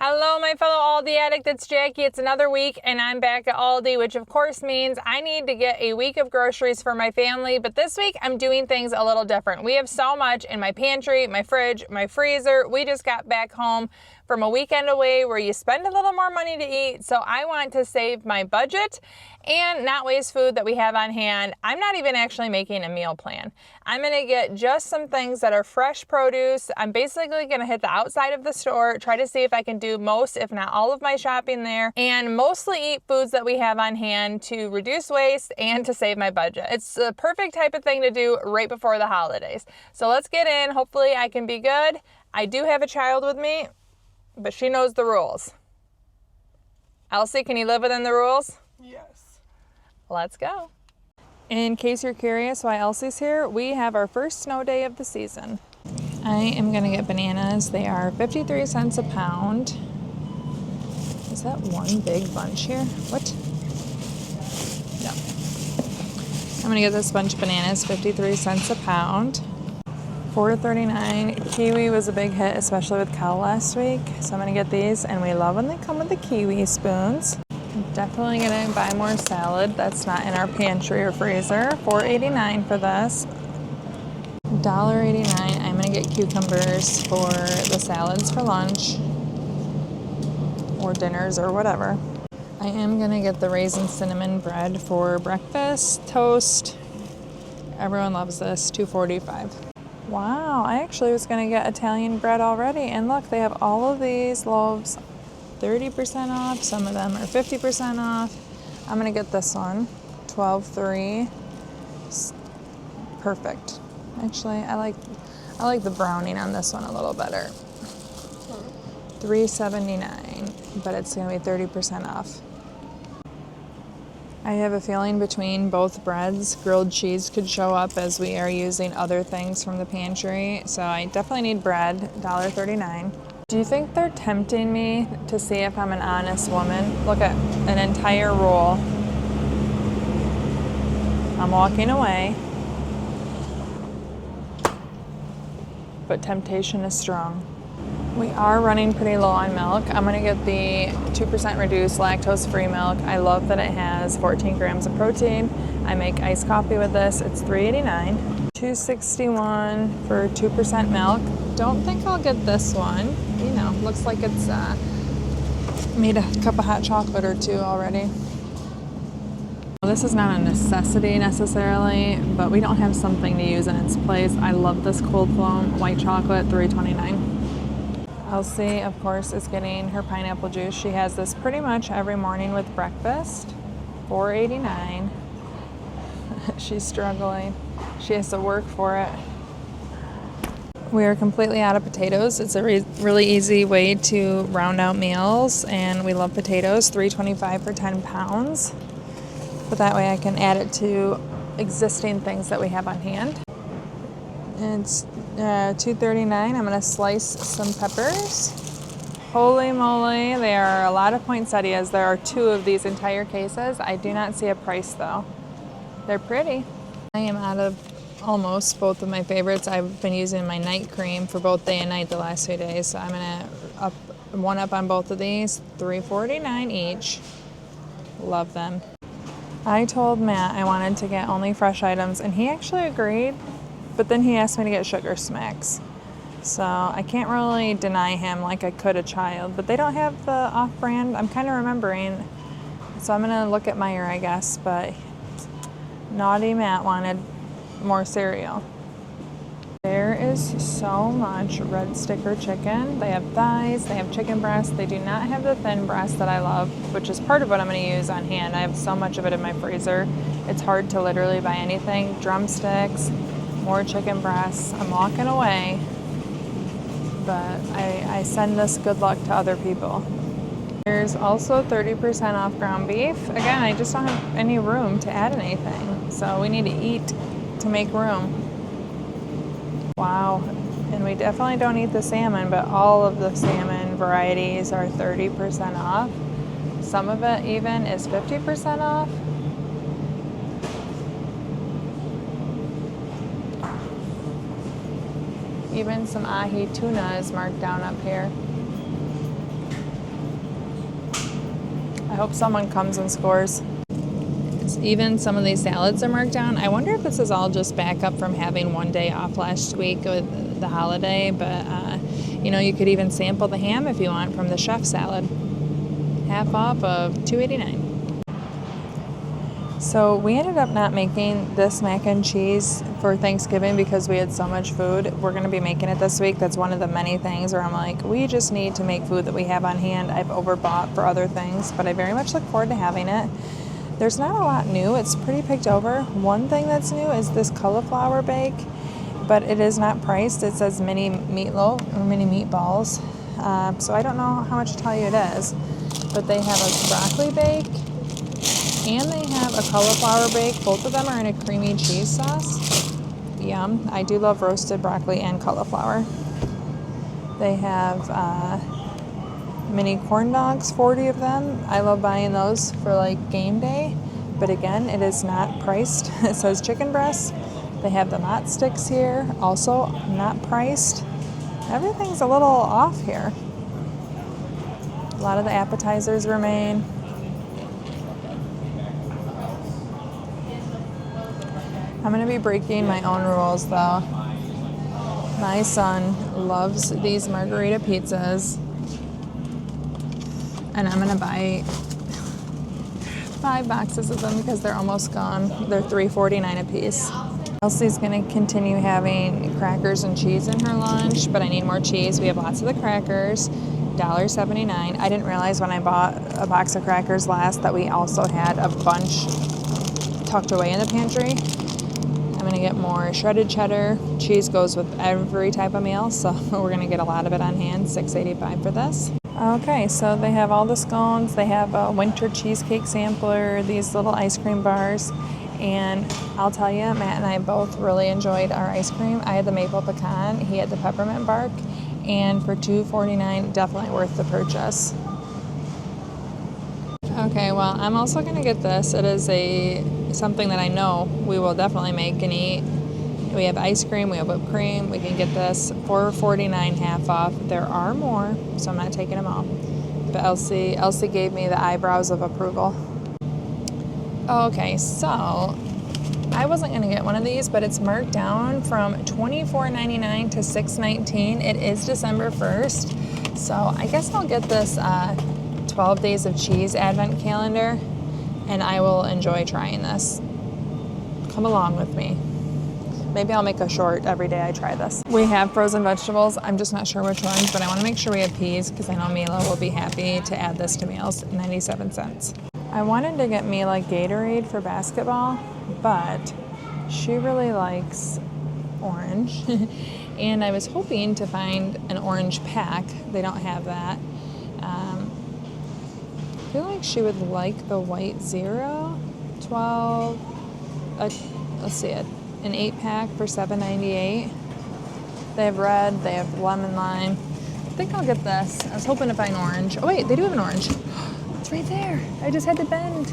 Hello, my fellow Aldi addict. It's Jackie. It's another week, and I'm back at Aldi, which of course means I need to get a week of groceries for my family. But this week, I'm doing things a little different. We have so much in my pantry, my fridge, my freezer. We just got back home from a weekend away where you spend a little more money to eat. So I want to save my budget and not waste food that we have on hand. I'm not even actually making a meal plan. I'm going to get just some things that are fresh produce. I'm basically going to hit the outside of the store, try to see if I can do most, if not all of my shopping there, and mostly eat foods that we have on hand to reduce waste and to save my budget. It's the perfect type of thing to do right before the holidays. So let's get in. Hopefully I can be good. I do have a child with me, but she knows the rules. Elsie, can you live within the rules? Yes. Let's go. In case you're curious why Elsie's here, we have our first snow day of the season. I am going to get bananas. They are 53 cents a pound. Is that one big bunch here? What? No. I'm going to get this bunch of bananas, 53 cents a pound. $4.39. Kiwi was a big hit, especially with Cal last week. So I'm going to get these, and we love when they come with the kiwi spoons. I'm definitely going to buy more salad. That's not in our pantry or freezer. $4.89 for this. $1.89. I'm going to get cucumbers for the salads for lunch or dinners or whatever. I am going to get the raisin cinnamon bread for breakfast, toast. Everyone loves this. $2.45. Wow, I actually was going to get Italian bread already. And look, they have all of these loaves 30% off. Some of them are 50% off. I'm going to get this one, $12.03. Perfect. Actually, I like the browning on this one a little better. $3.79, but it's going to be 30% off. I have a feeling between both breads, grilled cheese could show up as we are using other things from the pantry. So I definitely need bread, $1.39. Do you think they're tempting me to see if I'm an honest woman? Look at an entire roll. I'm walking away. But temptation is strong. We are running pretty low on milk. I'm going to get the 2% reduced lactose-free milk. I love that it has 14 grams of protein. I make iced coffee with this. It's $3.89. $2.61 for 2% milk. Don't think I'll get this one. You know, looks like it's made a cup of hot chocolate or two already. This is not a necessity necessarily, but we don't have something to use in its place. I love this cold foam white chocolate, $3.29. Elsie, of course, is getting her pineapple juice. She has this pretty much every morning with breakfast. $4.89. She's struggling. She has to work for it. We are completely out of potatoes. It's a really easy way to round out meals, and we love potatoes. $3.25 for 10 pounds. But that way I can add it to existing things that we have on hand. It's $2.39. I'm going to slice some peppers. Holy moly, there are a lot of poinsettias. There are 2 of these entire cases. I do not see a price though. They're pretty. I am out of almost both of my favorites. I've been using my night cream for both day and night the last few days. So I'm going to one up on both of these. $3.49 each. Love them. I told Matt I wanted to get only fresh items, and he actually agreed, but then he asked me to get sugar smacks. So I can't really deny him like I could a child, but they don't have the off-brand. I'm kind of remembering, so I'm going to look at Meijer, I guess, but naughty Matt wanted more cereal. There is so much red sticker chicken. They have thighs, they have chicken breasts. They do not have the thin breast that I love, which is part of what I'm going to use on hand. I have so much of it in my freezer. It's hard to literally buy anything. Drumsticks, more chicken breasts. I'm walking away, but I send this good luck to other people. There's also 30% off ground beef. Again, I just don't have any room to add anything, so we need to eat to make room. Wow, and we definitely don't eat the salmon, but all of the salmon varieties are 30% off. Some of it even is 50% off. Even some ahi tuna is marked down up here. I hope someone comes and scores. Even some of these salads are marked down. I wonder if this is all just backup from having one day off last week with the holiday, but you know, you could even sample the ham if you want from the chef salad. Half off of $2.89. So we ended up not making this mac and cheese for Thanksgiving because we had so much food. We're going to be making it this week. That's one of the many things where I'm like, we just need to make food that we have on hand. I've overbought for other things, but I very much look forward to having it. There's not a lot new. It's pretty picked over. One thing that's new is this cauliflower bake, but it is not priced. It says mini meatloaf or mini meatballs. So I don't know how much to tell you it is, but they have a broccoli bake and they have a cauliflower bake. Both of them are in a creamy cheese sauce. Yum. I do love roasted broccoli and cauliflower. They have mini corn dogs, 40 of them. I love buying those for like game day, but again, it is not priced. It says chicken breasts. They have the mott sticks here, also not priced. Everything's a little off here. A lot of the appetizers remain. I'm going to be breaking my own rules though. My son loves these margarita pizzas, and I'm going to buy 5 boxes of them because they're almost gone. They're $3.49 a piece. Elsie's going to continue having crackers and cheese in her lunch, but I need more cheese. We have lots of the crackers, $1.79. I didn't realize when I bought a box of crackers last that we also had a bunch tucked away in the pantry. I'm going to get more shredded cheddar. Cheese goes with every type of meal, so we're going to get a lot of it on hand. $6.85 for this. Okay, so they have all the scones. They have a winter cheesecake sampler, these little ice cream bars. And I'll tell you, Matt and I both really enjoyed our ice cream. I had the maple pecan, he had the peppermint bark, and for $2.49, definitely worth the purchase. Okay, well, I'm also going to get this. It is something that I know we will definitely make and eat. We have ice cream, we have whipped cream. We can get this for $4.49 half off. There are more, so I'm not taking them all. But Elsie gave me the eyebrows of approval. Okay, so I wasn't going to get one of these, but it's marked down from $24.99 to $6.19. It is December 1st, so I guess I'll get this 12 Days of Cheese Advent Calendar, and I will enjoy trying this. Come along with me. Maybe I'll make a short every day I try this. We have frozen vegetables. I'm just not sure which ones, but I want to make sure we have peas because I know Mila will be happy to add this to meals. 97 cents. I wanted to get Mila Gatorade for basketball, but she really likes orange. And I was hoping to find an orange pack. They don't have that. I feel like she would like the white zero. 12, let's see it. An 8-pack for $7.98. They have red, they have lemon lime. I think I'll get this. I was hoping to find orange. Oh wait, they do have an orange. It's right there. I just had to bend.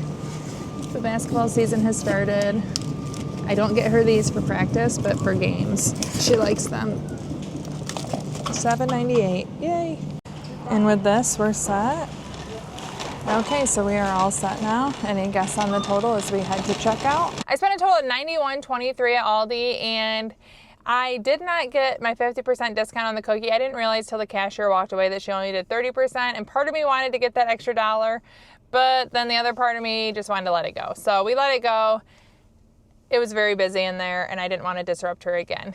The basketball season has started. I don't get her these for practice, but for games. She likes them. $7.98. Yay. And with this, we're set. Okay, so we are all set now. Any guess on the total as we head to checkout? I spent a total of $91.23 at Aldi, and I did not get my 50% discount on the cookie. I didn't realize till the cashier walked away that she only did 30%, and part of me wanted to get that extra $1, but then the other part of me just wanted to let it go. So we let it go. It was very busy in there, and I didn't want to disrupt her again.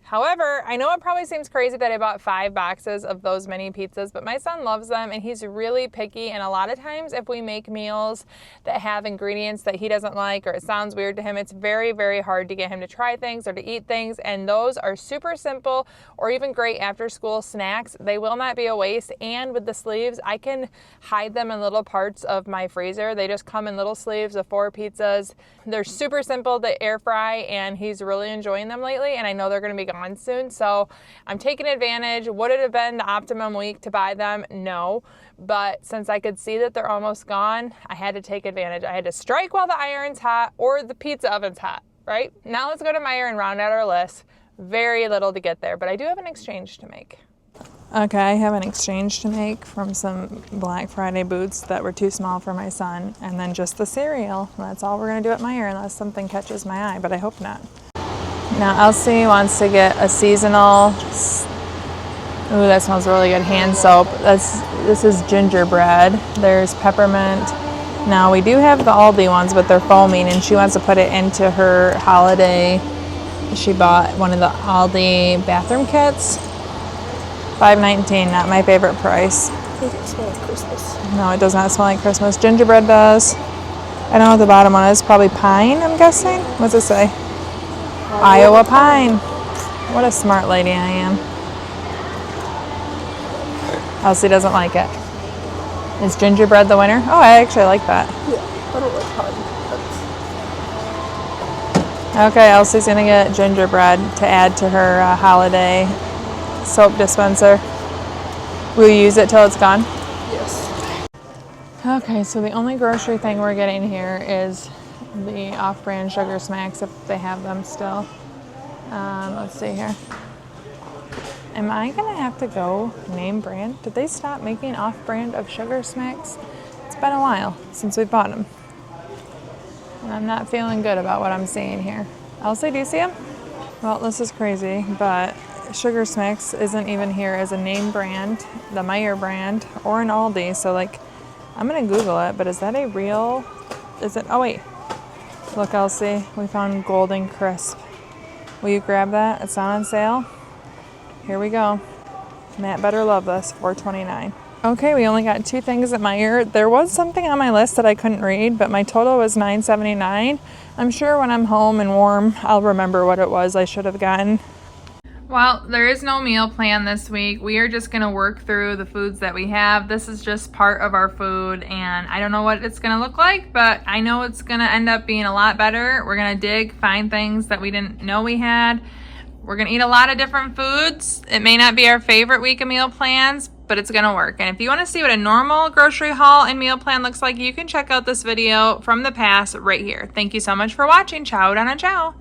However, I know it probably seems crazy that I bought 5 boxes of those mini pizzas, but my son loves them and he's really picky. And a lot of times if we make meals that have ingredients that he doesn't like or it sounds weird to him, it's very, very hard to get him to try things or to eat things. And those are super simple or even great after school snacks. They will not be a waste. And with the sleeves, I can hide them in little parts of my freezer. They just come in little sleeves of 4 pizzas. They're super simple to air fry and he's really enjoying them lately. And I know they're going to be gone soon, so I'm taking advantage. Would it have been the optimum week to buy them? No, but since I could see that they're almost gone, I had to take advantage. I had to strike while the iron's hot or the pizza oven's hot, right? Now let's go to Meijer and round out our list. Very little to get there, but I do have an exchange to make. Okay, I have an exchange to make from some Black Friday boots that were too small for my son, and then just the cereal. That's all we're gonna do at Meijer unless something catches my eye, but I hope not. Now Elsie wants to get a seasonal, ooh, that smells really good, hand soap. This is gingerbread. There's peppermint. Now we do have the Aldi ones, but they're foaming, and she wants to put it into her holiday. She bought one of the Aldi bathroom kits. $5.19, not my favorite price. It doesn't smell like Christmas. No, it does not smell like Christmas. Gingerbread does. I don't know what the bottom one is. Probably pine, I'm guessing. What's it say? Iowa pine. What a smart lady I am. Elsie doesn't like it. Is gingerbread the winner? Oh, I actually like that. Yeah, I don't like pine. Okay, Elsie's gonna get gingerbread to add to her holiday soap dispenser. Will you use it till it's gone? Yes. Okay, so the only grocery thing we're getting here is the off-brand sugar smacks, if they have them still. Let's see here. Am I gonna have to go name brand? Did they stop making off-brand of sugar smacks? It's been a while since we bought them. And I'm not feeling good about what I'm seeing here. Elsie, do you see them? Well, this is crazy, but Sugar Smacks isn't even here as a name brand, the Meijer brand, or an Aldi. So like, I'm gonna Google it, but is that a real, is it, oh wait. Look, Elsie, we found Golden Crisp. Will you grab that? It's not on sale. Here we go. Matt better love this, $4.29. Okay, we only got 2 things at Meijer. There was something on my list that I couldn't read, but my total was $9.79. I'm sure when I'm home and warm, I'll remember what it was I should have gotten. Well, there is no meal plan this week. We are just gonna work through the foods that we have. This is just part of our food, and I don't know what it's gonna look like, but I know it's gonna end up being a lot better. We're gonna find things that we didn't know we had. We're gonna eat a lot of different foods. It may not be our favorite week of meal plans, but it's gonna work. And if you wanna see what a normal grocery haul and meal plan looks like, you can check out this video from the past right here. Thank you so much for watching. Ciao, Donna, ciao.